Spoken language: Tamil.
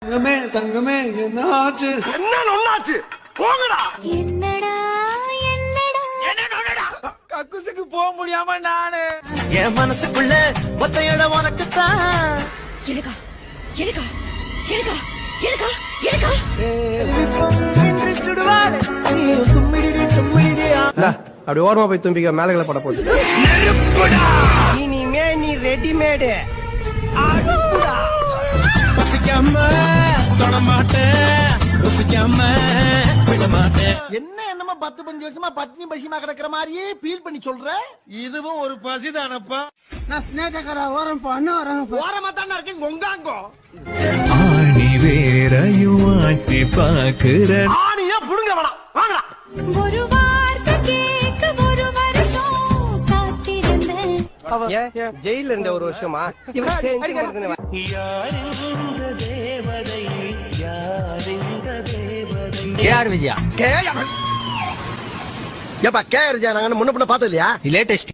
தங்கமே தங்கமே என்னாச்சு என்ன ஒண்ணாச்சு போங்கடா. என்னடா என்னடா என்னடா கக்குசுக்கு போக முடியாம நானு என் மனசுக்குள்ள மொத்த இடம் உனக்குத்தான். எனக்கா எனக்கா எனக்கா எனக்கா எனக்கா அப்படி ஓரமா போய் தும்பிக்க மேலகளை பட போகுது. இனிமே நீ ரெடிமேடு. என்ன என்னமா 10-15 வருஷமா பத்னி பசிமா கிடக்குற மாதிரியே ஃபீல் பண்ணி சொல்ற. இதுவும் ஒரு பசிதானப்பா. நான் ஸ்னேகரா ஓரம் பண்ண ஓரமா தானே இருக்கேன். கொங்காங்கோ ஆணி வேறையும் ஆட்டி பாக்குற ஆணியா புடுங்க வேணாம். வாங்கடா. ஒரு வார்த்தை கேட்க ஒரு வருஷம் காத்திருந்தேன். ஜெயில இருந்த ஒரு வருஷமா கேஆர் விஜயா ஏப்பா கேஆர் விஜயா நாங்க முன்ன பின்ன பார்த்தது இல்லையா? லேட்டஸ்ட்